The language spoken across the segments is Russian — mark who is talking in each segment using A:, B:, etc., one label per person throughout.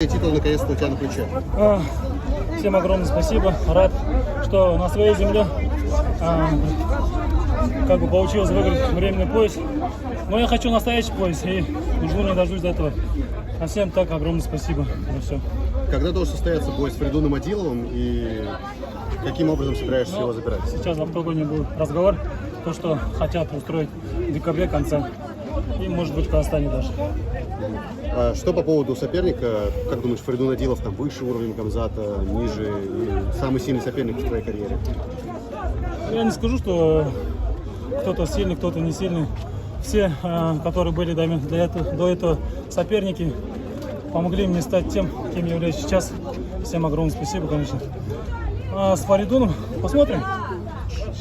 A: Титул наконец-то у тебя на плече.
B: Всем огромное спасибо. Рад, что на своей земле как бы получилось выиграть временный пояс. Но я хочу настоящий пояс и жду не дождусь до этого. А всем так огромное спасибо за все.
A: Когда должен состояться бой с Фаридуном Адиловым и каким образом собираешься его забирать?
B: Сейчас в октагоне был разговор, то, что хотят устроить в декабре конца. И может быть в Казахстане даже.
A: Что по поводу соперника? Как думаешь, Фаридун Адилов там выше уровня Гамзата, ниже? И самый сильный соперник в твоей карьере?
B: Я не скажу, что кто-то сильный, кто-то не сильный. Все, которые были до этого соперники, помогли мне стать тем, кем я являюсь сейчас. Всем огромное спасибо, конечно. А с Фаридуном посмотрим.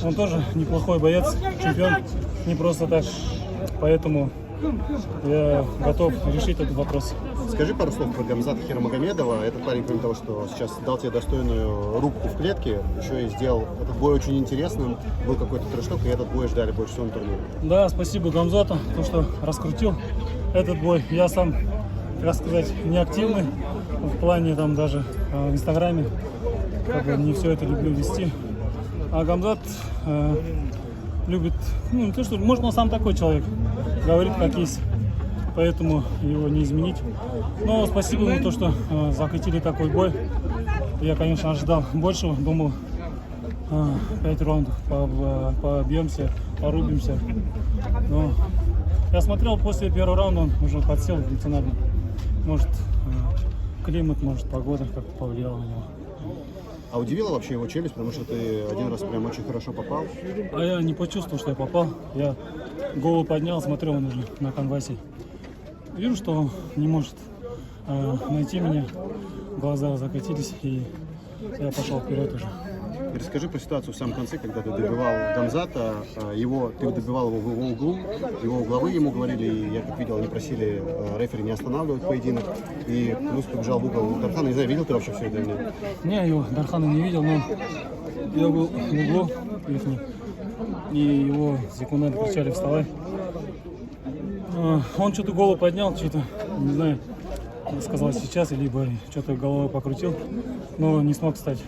B: Он тоже неплохой боец, чемпион, не просто так. Поэтому я готов решить этот вопрос.
A: Скажи пару слов про Гамзата Хирамагомедова. Этот парень, кроме того, что сейчас дал тебе достойную рубку в клетке, еще и сделал этот бой очень интересным. Был какой-то трэш-ток, и этот бой ждали больше всего на турнире.
B: Да, спасибо Гамзату, то, что раскрутил этот бой. Я сам, как сказать, не активный в плане там даже в Инстаграме. Как бы не все это люблю вести. А Гамзат любит, не то что, может, он сам такой человек, говорит как есть, поэтому его не изменить. Но спасибо ему то, что закатили такой бой. Я, конечно, ожидал большего, думал 5 раундов, побьемся, порубимся. Но я смотрел, после первого раунда он уже подсел эмоционально. Может, климат, может, погода как-то повлияла на него.
A: А удивила вообще его челюсть, потому что ты один раз прям очень хорошо попал?
B: А я не почувствовал, что я попал. Я голову поднял, смотрел, он уже на канвасе. Вижу, что он не может найти меня. Глаза закатились, и я пошел вперед уже.
A: Расскажи про ситуацию в самом конце, когда ты добивал Гамзата, ты добивал его в его углу, его угловые ему говорили, и я как видел, они просили рефери не останавливать поединок, и плюс побежал в угол Дархана. Не знаю, видел ты вообще все это или нет?
B: Не, его Дархана не видел, но я был в углу, и его секунданты кричали «вставай». Он что-то голову поднял, что-то, не знаю, сказал сейчас, либо что-то головой покрутил, но не смог встать.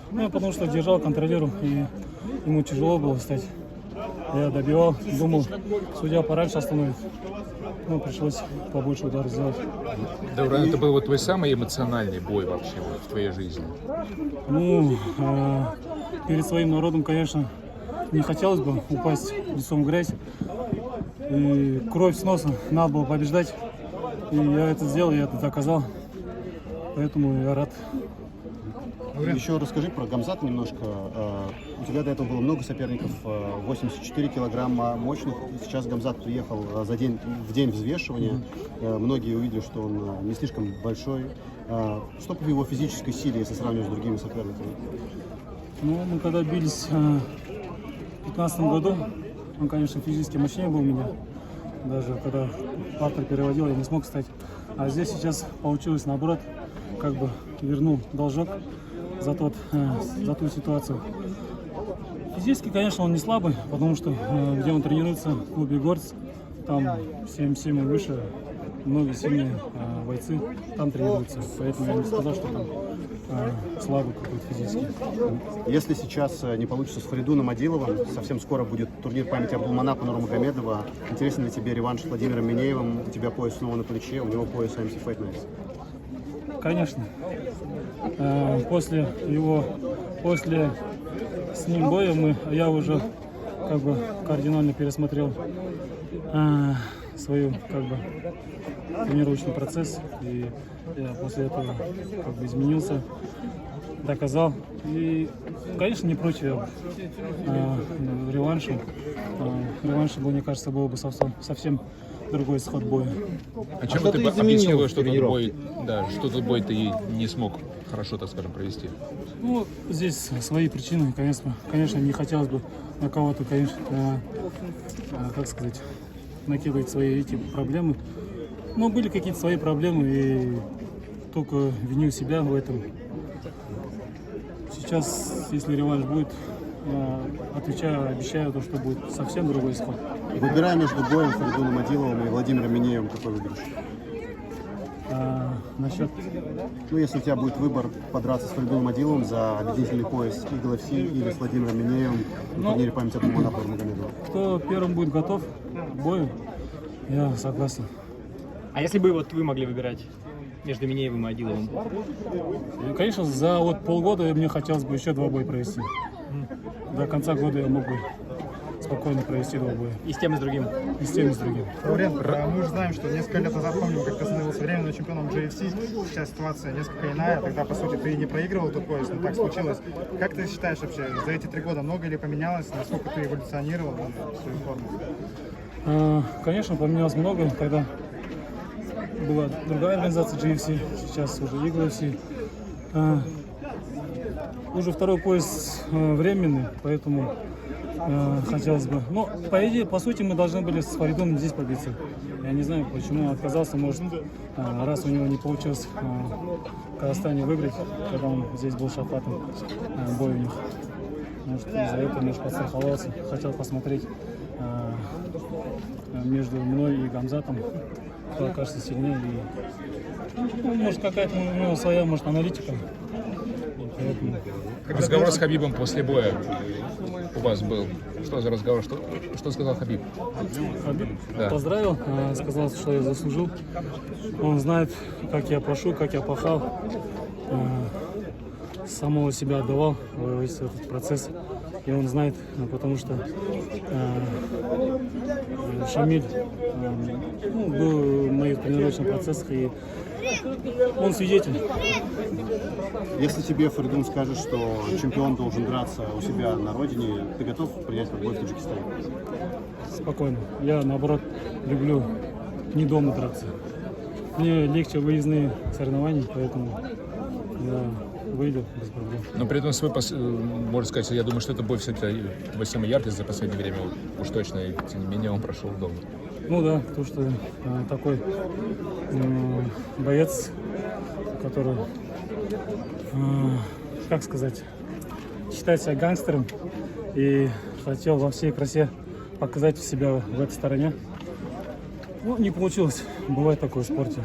B: Ну, потому что держал, контролировал, и ему тяжело было встать. Я добивал, думал, судья пораньше остановит. Но пришлось побольше ударов сделать.
C: Даурен, это был твой самый эмоциональный бой вообще в твоей жизни?
B: Ну, перед своим народом, конечно, не хотелось бы упасть лицом в грязь. И кровь с носа, надо было побеждать. И я это сделал, я это доказал. Поэтому я рад.
A: Еще расскажи про Гамзата немножко. У тебя до этого было много соперников, 84 килограмма мощных. Сейчас Гамзат приехал в день взвешивания. Многие увидели, что он не слишком большой. Что по его физической силе, если сравнивать с другими соперниками?
B: Ну, мы когда бились в 2015 году, он, конечно, физически мощнее был меня. Даже когда партер переводил, я не смог встать. А здесь сейчас получилось наоборот, как бы вернул должок за ту ситуацию. Физически, конечно, он не слабый, потому что где он тренируется, в клубе Горц, там 7-7 и выше, многие сильные бойцы там тренируются. Поэтому я не сказал, что там слабый какой-то физически.
A: Если сейчас не получится с Фаридуном Адиловым, совсем скоро будет турнир памяти Абдулманаба Нурмагомедова. Интересен ли тебе реванш с Владимиром Минеевым? У тебя пояс снова на плече, у него пояс AMC Fight Nights.
B: Конечно. После с ним боя я уже как бы кардинально пересмотрел свой тренировочный процесс, и я после этого как бы изменился, доказал. И, конечно, не против реванша. Реванш, мне кажется, был бы совсем другой исход боя.
C: А чем ты объяснил, что тот бой ты не смог хорошо, так скажем, провести?
B: Ну, здесь свои причины, конечно, не хотелось бы на кого-то, конечно, накидывать свои эти проблемы. Но были какие-то свои проблемы, и только винил себя в этом. Сейчас, если реванш будет, отвечаю, обещаю, что будет совсем другой исход.
A: Выбирая между боем Фаридуном Адиловым и Владимиром Минеевым, какой выберешь?
B: насчет...
A: Ну, если у тебя будет выбор подраться с Фаридуном Адиловым за объединительный пояс Eagle FC или с Владимиром Минеевым на турнире памяти Абдулманафа Нурмагомедова.
B: Кто первым будет готов к бою, я согласен.
D: А если бы вот вы могли выбирать между Минеевым и Адиловым?
B: И, конечно, за вот полгода мне хотелось бы еще 2 боя провести. До конца года я мог бы спокойно провести 2 боя.
D: И с тем, и с другим?
B: И с тем, и с другим.
E: Лаурен, мы уже знаем, что несколько лет назад, помним, как ты становился временным чемпионом GFC. Сейчас ситуация несколько иная. Тогда, по сути, ты не проигрывал тот пояс, но так случилось. Как ты считаешь вообще, за эти 3 года много ли поменялось? Насколько ты эволюционировал в свою форму?
B: Конечно, поменялось много. Тогда была другая организация GFC, сейчас уже Eagle FC. Уже 2-й пояс временный, поэтому хотелось бы. Но, по идее, по сути, мы должны были с Фаридом здесь побиться. Я не знаю, почему он отказался. Может, раз у него не получилось в Казахстане выиграть, когда он здесь был Шафатом, бой у них. Может, из-за этого, может, подстраховался. Хотел посмотреть между мной и Гамзатом, кто окажется сильнее. И, ну, может, какая-то у него своя, может, аналитика. Поэтому...
C: Разговор с Хабибом после боя у вас был. Что за разговор? Что сказал Хабиб?
B: Хабиб
C: Да.
B: поздравил, сказал, что я заслужил. Он знает, как я прошу, как я пахал. Самого себя отдавал весь этот процесс. И он знает, потому что Шамиль был в моих тренировочных процессах, и он свидетель.
A: Если тебе Фаридун скажет, что чемпион должен драться у себя на родине, ты готов принять бой в Таджикистане?
B: Спокойно. Я, наоборот, люблю не дома драться. Мне легче выездные соревнования, поэтому я выйду без проблем.
C: Но при этом свой, можно сказать, я думаю, что это бой все-таки самый яркий за последнее время, уж точно, и тем не менее он прошел дома.
B: Ну да, то, что такой боец, который, как сказать, считает себя гангстером и хотел во всей красе показать себя в этой стороне. Ну, не получилось. Бывает такое в спорте.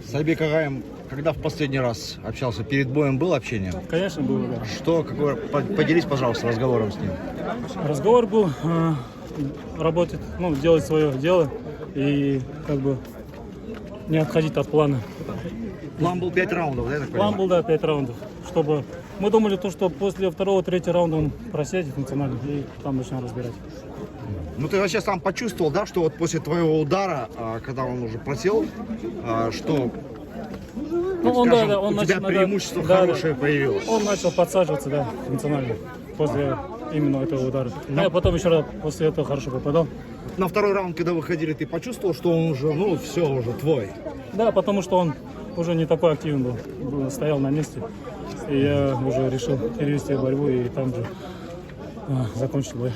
F: С Альбек Агаем, когда в последний раз общался? Перед боем было общение?
B: Конечно, было, да.
F: Что, поделись, пожалуйста, разговором с ним.
B: Разговор был, работать, ну, делать свое дело и как бы не отходить от плана.
F: План был 5 раундов, да, я так
B: План
F: понимаю?
B: был, да, 5 раундов. Чтобы мы думали, что после 2-3 раунда он просядет эмоционально и там начнем разбирать.
F: Ну ты вообще сам почувствовал, да, что вот после твоего удара, когда он уже просел, что
B: Ну, он,
F: скажем,
B: да, он
F: у тебя
B: начал,
F: преимущество
B: да,
F: хорошее появилось?
B: Он начал подсаживаться, да, эмоционально после именно этого удара. А я потом еще раз после этого хорошо попадал.
F: На 2-й раунд, когда выходили, ты почувствовал, что он уже, ну все, уже твой?
B: Да, потому что он уже не такой активный был, стоял на месте. И я уже решил перевести борьбу и там же закончить бой.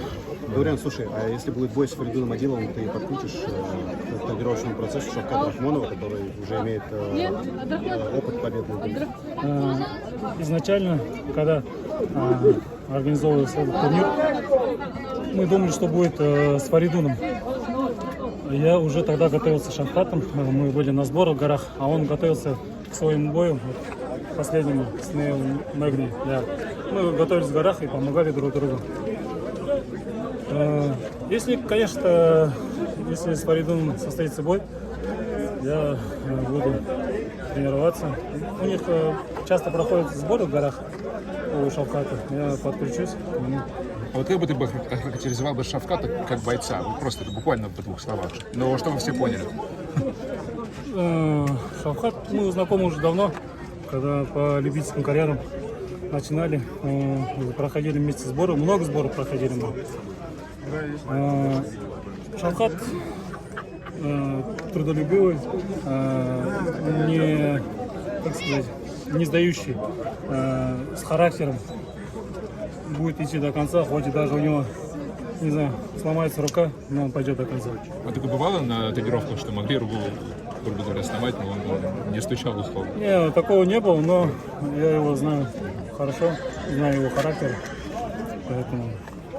A: Даурен, слушай, а если будет бой с Фаридуном Адиловым, ты подключишь к тренировочному процессу Шавката Рахмонова, который уже имеет опыт победный?
B: Изначально, когда организовывался этот турнир, мы думали, что будет с Фаридуном. Я уже тогда готовился с Шавкатом, мы были на сборах в горах, а он готовился к своему бою, вот, последнему, с Нейл Мэгни. Да. Мы готовились в горах и помогали друг другу. Если, конечно, если с Фаридуном состоится бой, я буду тренироваться. У них часто проходят сборы в горах у Шавката, я подключусь к нему.
C: А вот как бы ты бы охарактеризовал бы Шавката как бойца? Вот просто буквально в 2 словах. Но чтобы все поняли.
B: Шавкат, мы знакомы уже давно, когда по любительским карьерам начинали, проходили вместе сборы, много сборов проходили мы. Шавкат трудолюбивый, не, как сказать, не сдающий, с характером, будет идти до конца, хоть и даже у него, не знаю, сломается рука, но он пойдет до конца.
C: А такое бывало на тренировках, что могли руку, грубо говоря, сломать, но он не стучал условно?
B: Не, такого не было, но я его знаю хорошо, знаю его характер, поэтому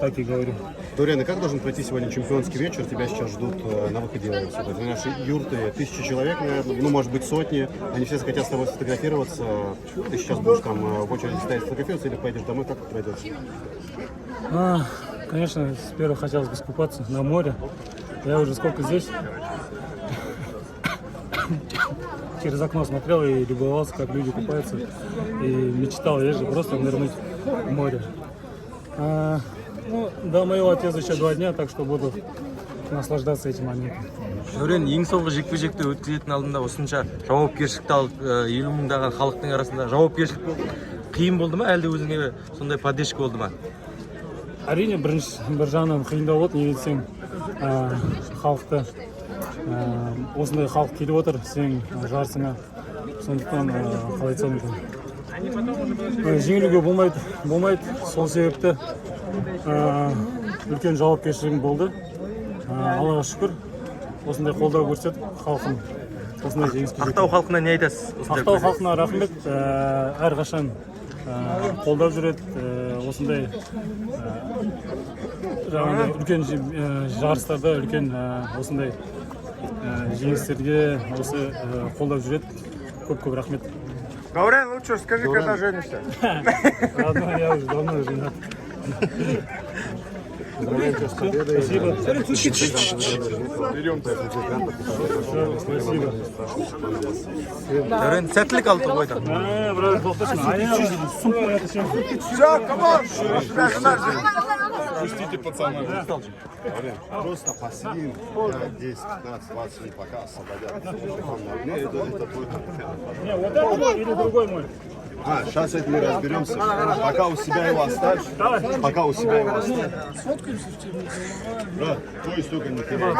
B: так и говорю.
A: Дориан, и как должен пройти сегодня чемпионский вечер? Тебя сейчас ждут на выходе сюда. Для нашей юрты 1000 человек, наверное, ну, может быть, сотни. Они все захотят с тобой сфотографироваться. Ты сейчас будешь там в очереди стоять сфотографироваться или пойдешь домой? Как это пройдет?
B: Конечно, с первого хотелось бы искупаться на море. Я уже сколько здесь через окно смотрел и любовался, как люди купаются. И мечтал, я же просто нырнуть в море. Ну, до моего отъезда еще 2 дня, так что буду наслаждаться этим моментом.
G: Дорен, ең соңғы жекпе-жекті өткізетін алдында осынша жауапкершілікті алып, 50 мыңдаған халықтың арасында жауапкершілік қиын болды ма, әлде өзіңе сондай поддержка болды ма?
B: Әрине, бір жағынан қиындау болды, неге десең, халықты осындай халық келіп отыр сенің жарысыңа, сондықтан қалай айтсам екен, жеңілуге болмайды, сол себепті үлкен жауапкершілігім болды. Аллаға шүкір, осындай қолдау көрсетіп, халқым осындай жеңіске жетті.
G: Ақтау халқына не айтасыз?
B: Ақтау халқына рахмет, әрқашан қолдап жүреді, осындай жаңағыдай үлкен жарыстарда, үлкен осындай жеңістерге осы қолдап жүреді. Көп рахмет.
E: Гаурен, лучше скажи, когда женишься?
B: Родной, я уже давно женат. Спасибо. Спасибо.
G: Дорен, сәттілік алды ойда.
B: Брат, болташын.
E: Все, камон!
C: Пустите пацана.
A: Просто посидим 10, 15, 20 минут, пока освободят. Это будет.
B: Не, вот это или другой мой?
A: Сейчас с этим разберемся. Пока у себя его оставь. Пока у себя его оставь. Брат, твой столько не теряй.